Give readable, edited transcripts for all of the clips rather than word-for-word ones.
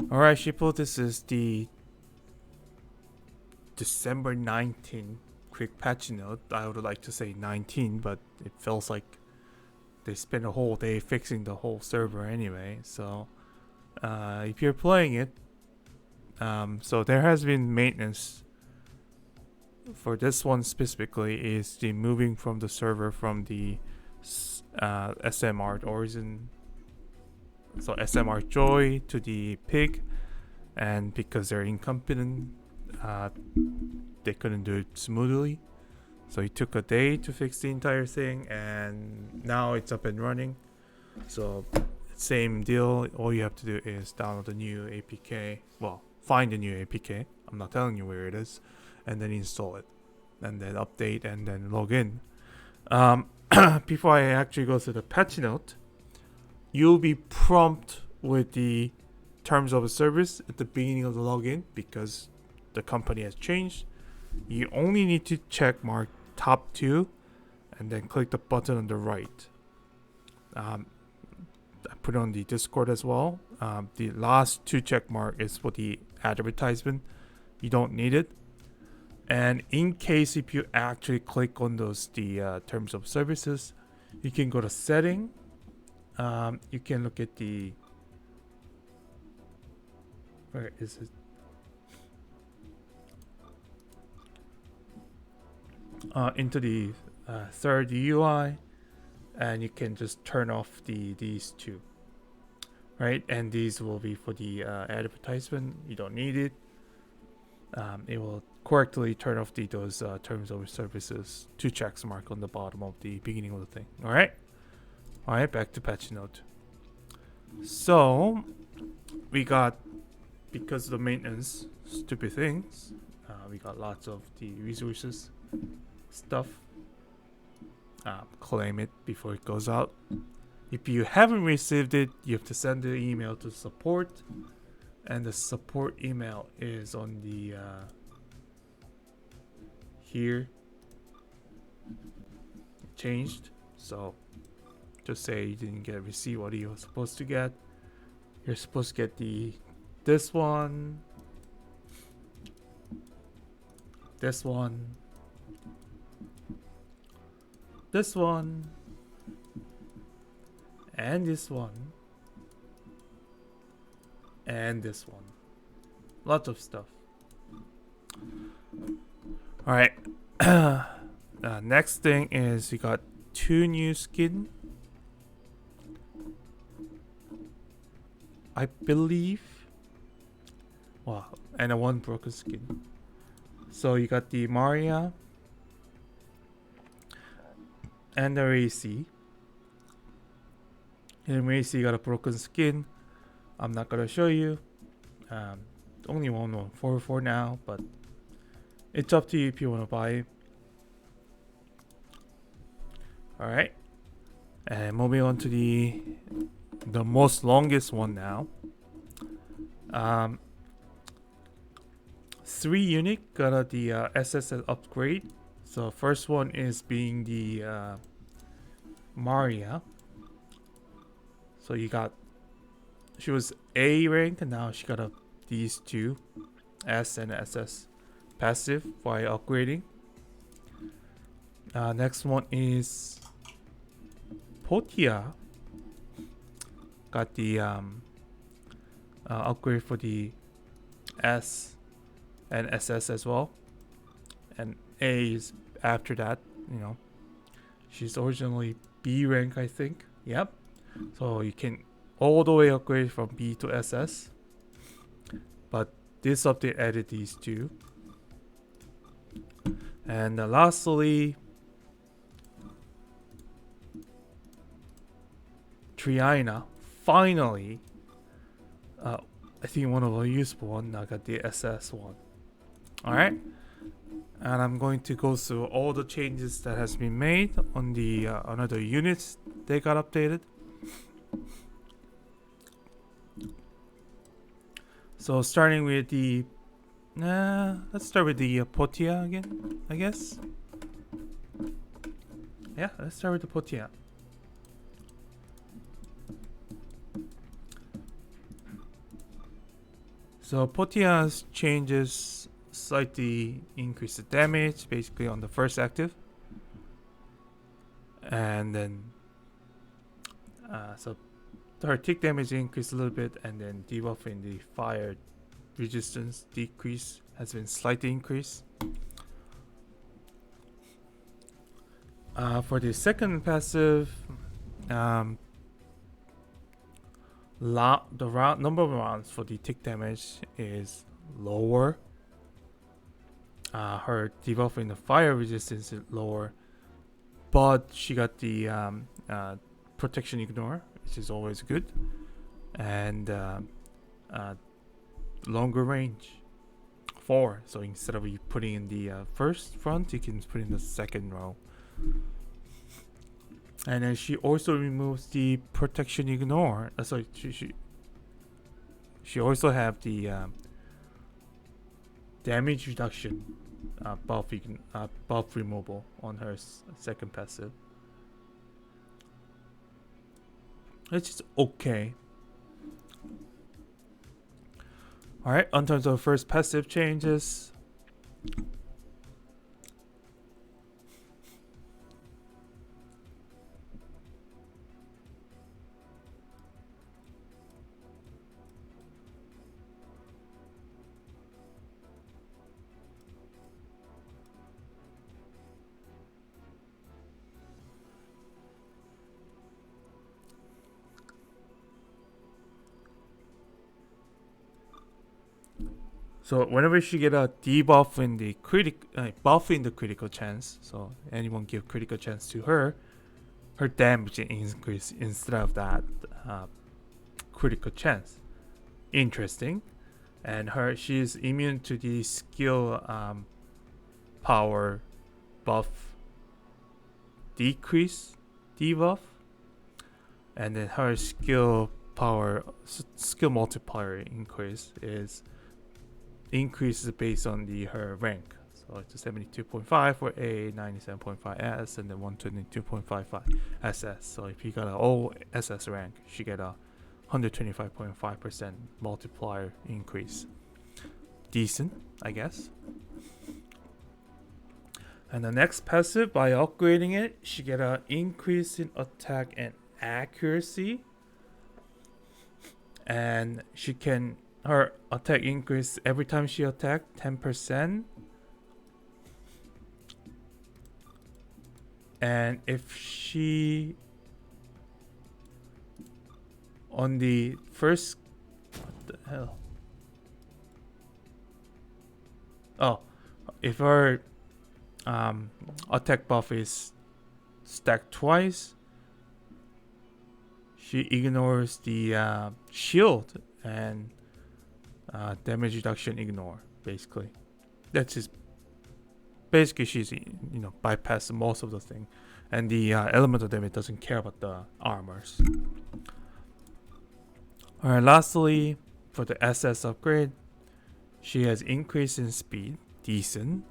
Alright, Shippo, this is the December 19 quick patch note. I would like to say 19, but it feels like they spent a whole day fixing the whole server anyway. So, if you're playing it, so there has been maintenance for this one specifically. Is the moving from the server from the SMR Origin, so SMR Joy to the Pig, and because they're incompetent, they couldn't do it smoothly. So it took a day to fix the entire thing, and now it's up and running. So same deal. All you have to do is download the new APK. Well, find the new APK. I'm not telling you where it is, and then install it, and then update, and then log in. Before I actually go through the patch note, you'll be prompted with the terms of service at the beginning of the login because the company has changed. You only need to check mark top 2 and then click the button on the right. I put it on the Discord as well. The last 2 check mark is for the advertisement. You don't need it. And in case if you actually click on those terms of services, you can go to setting. You can look at the, where is it? Into the third UI, and you can just turn off these two, right? And these will be for the advertisement. You don't need it. It will correctly turn off those terms of services, 2 checks mark on the bottom of the beginning of the thing. All right, back to patch note. So we got, because of the maintenance stupid things, we got lots of the resources stuff. Claim it before it goes out. If you haven't received it, you have to send the email to support, and the support email is on the here. Changed, so just say you didn't receive what you were supposed to get. You're supposed to get this one, this one, this one, and this one, and this one. Lots of stuff. Alright. Next thing is we got 2 new skin, I believe. Wow, and a 1 broken skin. So you got the Maria and the Racy. And Racy got a broken skin. I'm not gonna show you. Only 114 for now, but it's up to you if you want to buy it. Alright. And moving on to the most longest one now. 3 unique got the SS upgrade. So first one is being the Maria. So you got, she was A rank, and now she got these 2 S and SS passive while upgrading. Next one is Potia. Got the upgrade for the S and SS as well, and A is after that. You know, she's originally B rank, I think. Yep. So you can all the way upgrade from B to SS, but this update added these 2. And lastly, Triana. Finally, I think one of the useful one. I got the SS one. Alright, and I'm going to go through all the changes that has been made on the another units they got updated. So starting with the let's start with the Potia again, I guess. Yeah, let's start with the Potia. So Potia's changes slightly increase the damage, basically on the first active, and then so her tick damage increased a little bit, and then debuff in the fire resistance decrease has been slightly increased. For the second passive, the number of rounds for the tick damage is lower. Her debuff in the fire resistance is lower, but she got the protection ignore, which is always good, and longer range 4. So instead of you putting in the first front, you can put in the second row. And then she also removes the protection ignore. Sorry, she also have the damage reduction buff removal on her second passive. It's just okay. Alright, on terms of first passive changes. So whenever she get a debuff in the buff in the critical chance, so anyone give critical chance to her, her damage increase instead of that critical chance. Interesting. And she's immune to the skill power buff decrease debuff, and then her skill multiplier increase is increases based on her rank. So it's a 72.5 for A, 97.5 S, and then 122.55 SS. So if you got an O SS rank, she get a 125.5% multiplier increase. Decent, I guess. And the next passive, by upgrading it, she get an increase in attack and accuracy, and her attack increase every time she attack 10%. And if she on the first, what the hell? Oh, if her attack buff is stacked twice, she ignores the shield and damage reduction ignore. Basically, that's just basically she's bypassing most of the thing, and the elemental damage doesn't care about the armors. Alright, lastly, for the SS upgrade, she has increase in speed, decent.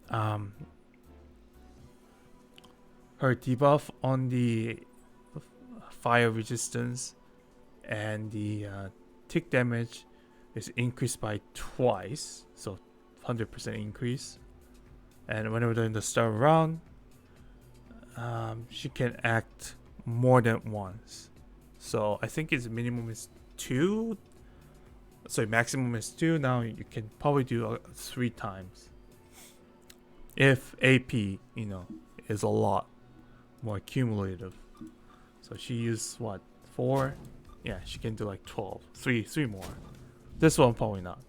Her debuff on the fire resistance and the tick damage is increased by twice, so 100% increase. And whenever during the start round, she can act more than once. So I think its minimum is 2. Sorry, maximum is 2. Now you can probably do 3 times. If AP, is a lot more cumulative. So she used what, 4? Yeah, she can do like 12. 3 more. This one probably not.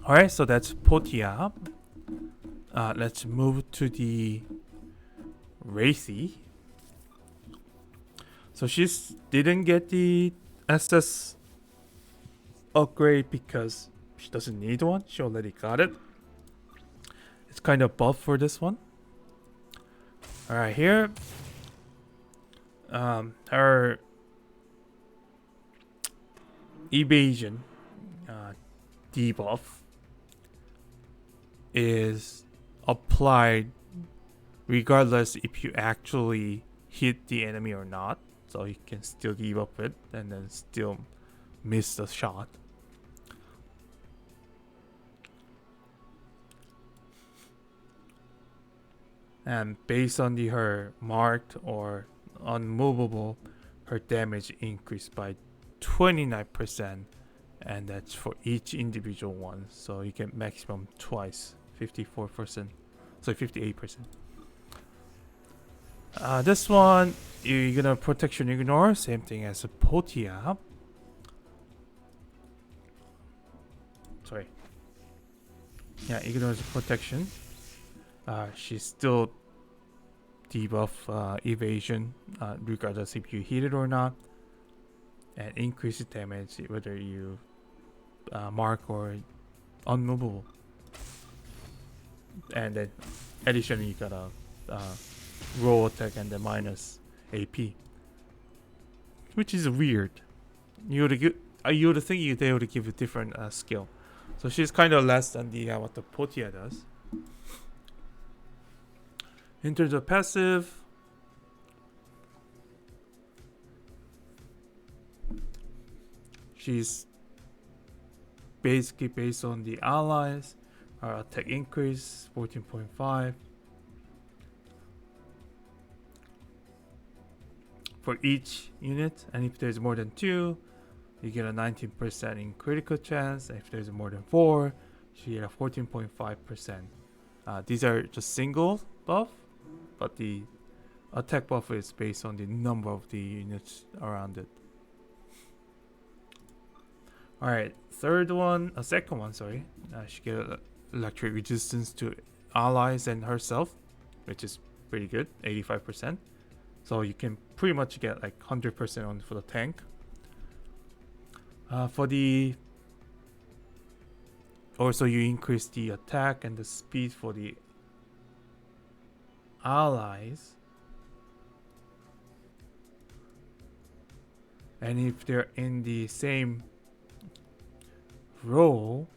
Alright, so that's Potia. Let's move to the Racy. So she didn't get the SS upgrade because she doesn't need one. She already got it. It's kind of buff for this one. Alright, here. Her evasion debuff is applied regardless if you actually hit the enemy or not. so you can still debuff it and then still miss the shot. And based on her marked or unmovable, her damage increased by 29%, and that's for each individual one. So you get maximum twice, 54%. So 58%. This one, you're gonna protection ignore, same thing as a Potia. Sorry. Yeah, ignores the protection. She's still debuff evasion, regardless if you hit it or not, and increases damage whether you mark or unmovable. And then additionally you got a roll attack and then minus AP, which is weird. You would think they would give a different skill. So she's kind of less than the what the Potia does. In terms of passive, she's basically based on the allies. Her attack increase 14.5 for each unit, and if there's more than 2, you get a 19% in critical chance. If there's more than 4, you get a 14.5%. These are just single buff, but the attack buff is based on the number of the units around it. Alright, second one, sorry. She gets electric resistance to allies and herself, which is pretty good, 85%. So you can pretty much get like 100% on for the tank. Also you increase the attack and the speed for the allies, and if they're in the same row,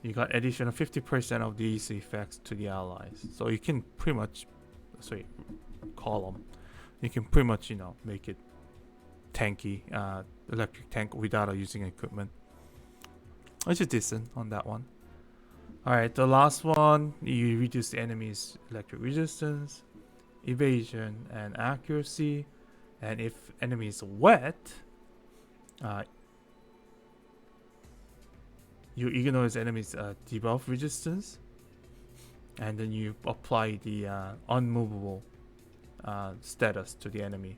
you got additional 50% of these effects to the allies. So you can pretty much, column, you can pretty much make it tanky, electric tank without using equipment, which is decent on that one. Alright, the last one, you reduce the enemy's electric resistance, evasion, and accuracy. And if enemy is wet, you ignore the enemy's debuff resistance, and then you apply the unmovable status to the enemy.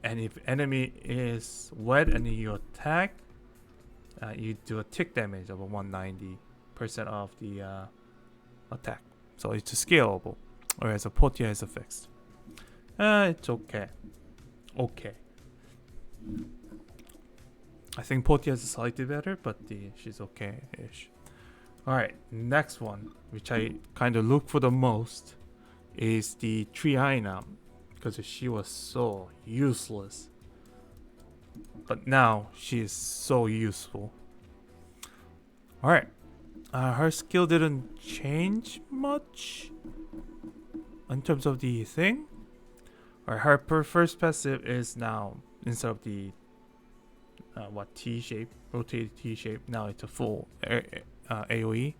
And if enemy is wet and you attack, you do a tick damage of 190% of the attack. So it's scalable, whereas a Potia is a fixed. It's okay. I think Potia is slightly better, but she's okay-ish. Alright, next one, which I kind of look for the most, is the Triana, because she was so useless. But now she is so useful. Alright, her skill didn't change much in terms of the thing. Her first passive is now, instead of the T-shape, rotated T-shape, now it's a full AoE.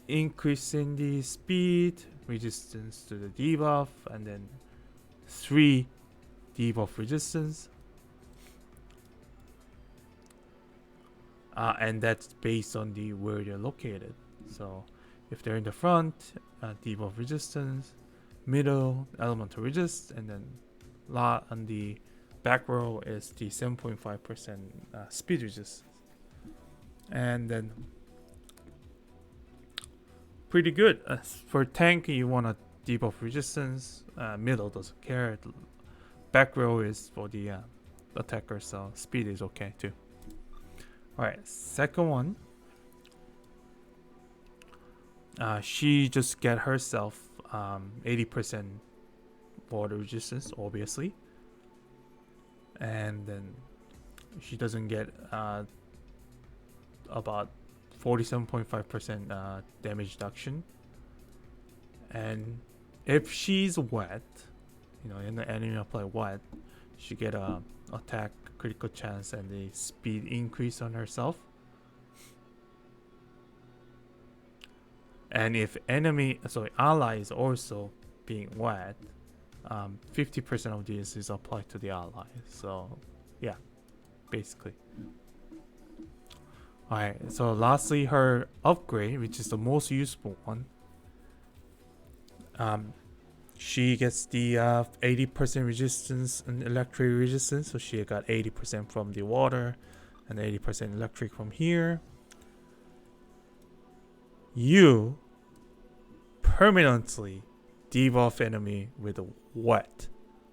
Increasing the speed, resistance to the debuff, and then 3 debuff resistance. And that's based on where they're located. So if they're in the front, debuff resistance, middle, elemental resist, and then on the back row is the 7.5% speed resistance. And then pretty good. For tank, you want a debuff resistance. Middle doesn't care. Back row is for the attacker, so speed is okay too. Alright, second one. She just get herself 80% water resistance, obviously. And then she doesn't get about 47.5% damage reduction. And if she's wet, You know, in the enemy apply wet, she get a attack critical chance and a speed increase on herself. And if ally is also being wet, 50% of this is applied to the ally. So, yeah, basically. Alright, so lastly, her upgrade, which is the most useful one. She gets the 80% resistance and electric resistance. So she got 80% from the water and 80% electric from here. You permanently debuff enemy with a wet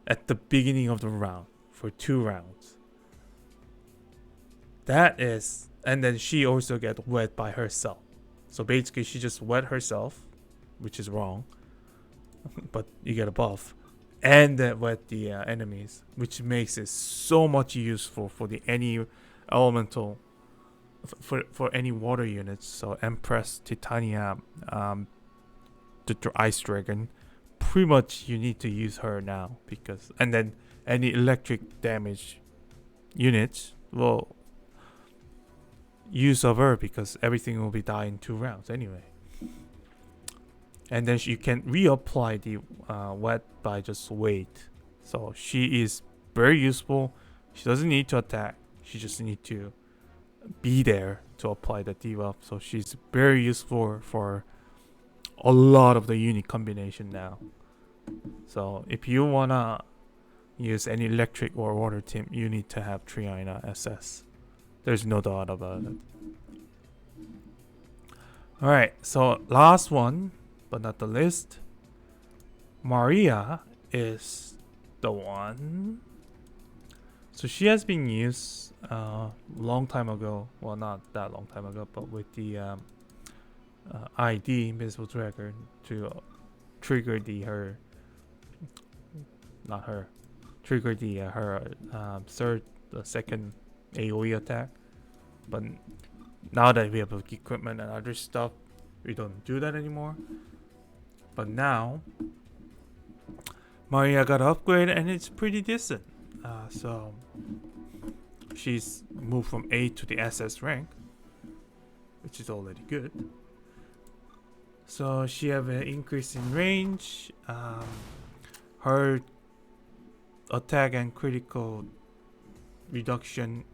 at the beginning of the round for 2 rounds. That is, and then she also gets wet by herself. So basically she just wet herself, which is wrong, but you get a buff, and then wet the enemies, which makes it so much useful for the any elemental, for any water units. So Empress, Titania, the Ice Dragon, pretty much you need to use her now, because and then any electric damage units will use of her because everything will be died in 2 rounds anyway. And then you can reapply the wet by just wait. So she is very useful. She doesn't need to attack. She just need to be there to apply the debuff. So she's very useful for a lot of the unit combination now. So if you wanna use any electric or water team, you need to have Triana SS. There's no doubt about it. Alright, so last one, but not the least. Maria is the one. So she has been used long time ago. Well, not that long time ago, but with the ID Invisible Dragon to trigger the second AoE attack. But now that we have equipment and other stuff, we don't do that anymore. But now Maria got an upgrade and it's pretty decent. So she's moved from A to the SS rank, which is already good. So she have an increase in range. Her attack and critical reduction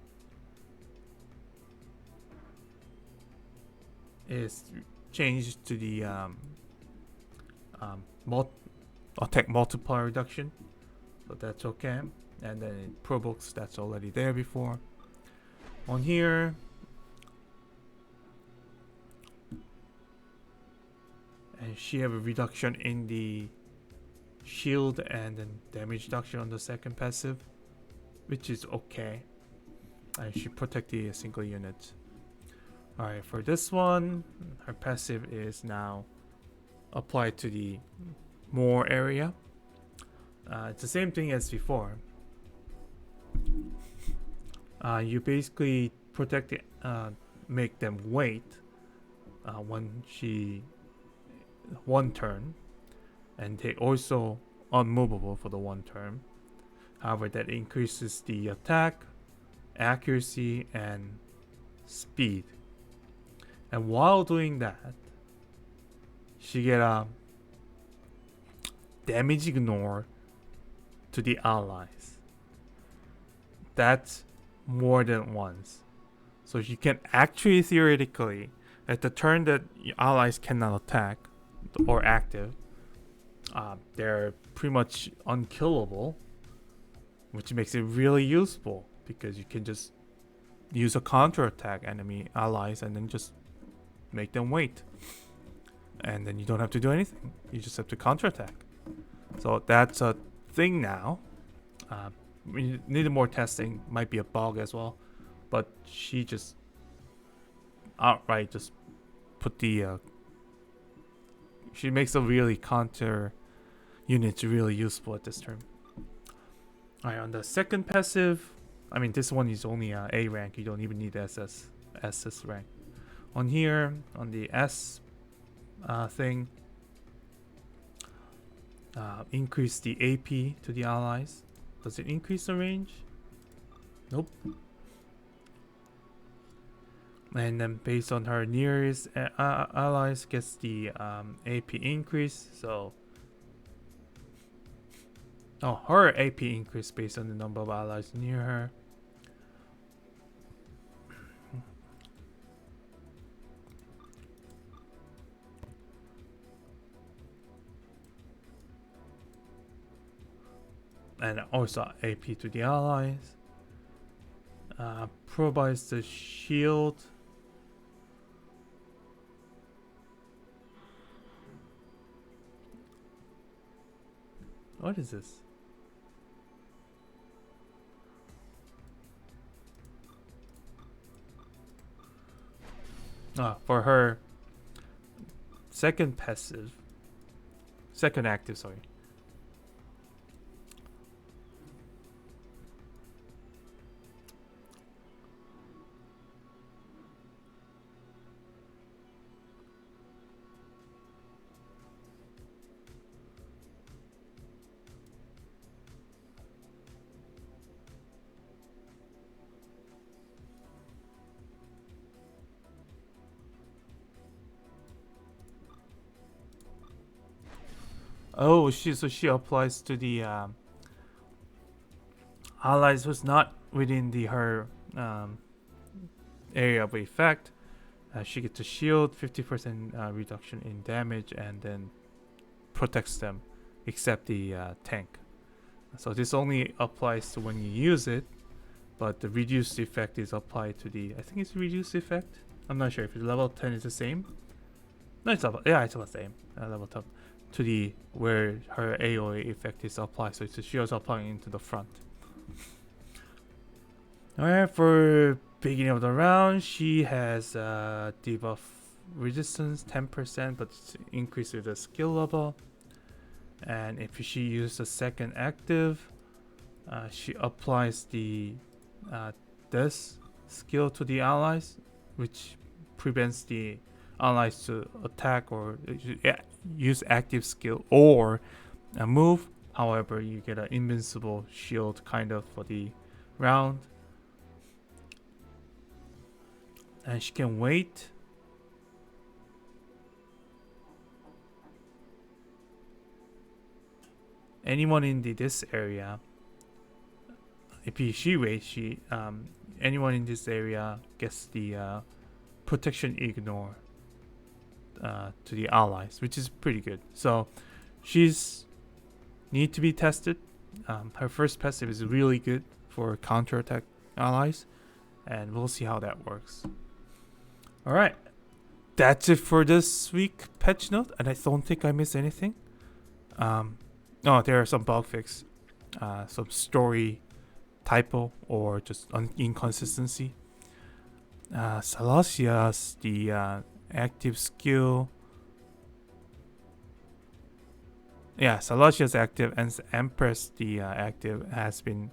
is changed to the attack multiplier reduction, so that's okay. And then it provokes, that's already there before. On here, and she have a reduction in the shield and then damage reduction on the second passive, which is okay. And she protect the single unit. Alright, for this one, her passive is now applied to the more area. It's the same thing as before. You basically protect it, make them wait one turn, and they also unmovable for the 1 turn. However, that increases the attack, accuracy, and speed. And while doing that, she get a damage ignore to the allies. That's more than once. So you can actually theoretically, at the turn that allies cannot attack or active, they're pretty much unkillable, which makes it really useful because you can just use a counter attack enemy allies and then just make them wait, and then you don't have to do anything. You just have to counter attack. So that's a thing now. We need more testing. Might be a bug as well, but she just outright just put the she makes a really counter units really useful at this turn. Alright, on the second passive, I mean this one is only A rank. You don't even need SS rank. On here, on the S thing, increase the AP to the allies. Does it increase the range? Nope. And then based on her nearest allies gets the AP increase. So her AP increase based on the number of allies near her. And also AP to the allies. Provides the shield. What is this? For her second active, sorry. Oh, she applies to the allies who's not within her area of effect. She gets a shield, 50% reduction in damage, and then protects them, except the tank. So this only applies to when you use it, but the reduced effect is applied to the. I think it's reduced effect. I'm not sure if it's level 10 is the same. No, it's about it's about the same. Level 10 to the where her AOE effect is applied. So it's the shields applying into the front. Alright, for beginning of the round, she has debuff resistance 10%, but it's increased with the skill level. And if she uses the second active, she applies the this skill to the allies, which prevents the allies to attack or use active skill or move. However, you get an invincible shield kind of for the round. And she can wait. Anyone in this area, if she waits, anyone in this area gets the protection ignore to the allies, which is pretty good. So she's need to be tested. Her first passive is really good for counterattack allies, and we'll see how that works. All right, that's it for this week patch note, and I don't think I missed anything. There are some bug fix, some story typo or just inconsistency. Salasia's the active skill. Yeah, Salasia's active and Empress the active has been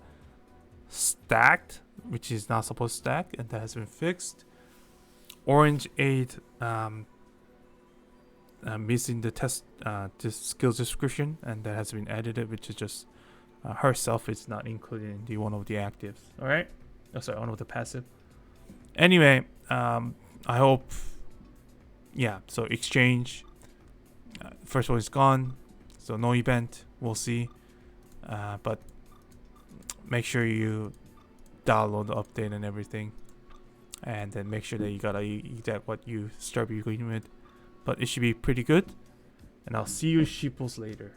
stacked, which is not supposed to stack, and that has been fixed. Orange 8 missing the test skill description, and that has been edited, which is just herself is not included in the one of the actives. All right, one of the passive. Anyway, I hope. Yeah, so exchange. First one is gone, so no event. We'll see, but make sure you download the update and everything, and then make sure that you got exact what you start your game with. But it should be pretty good, and I'll see you sheeples later.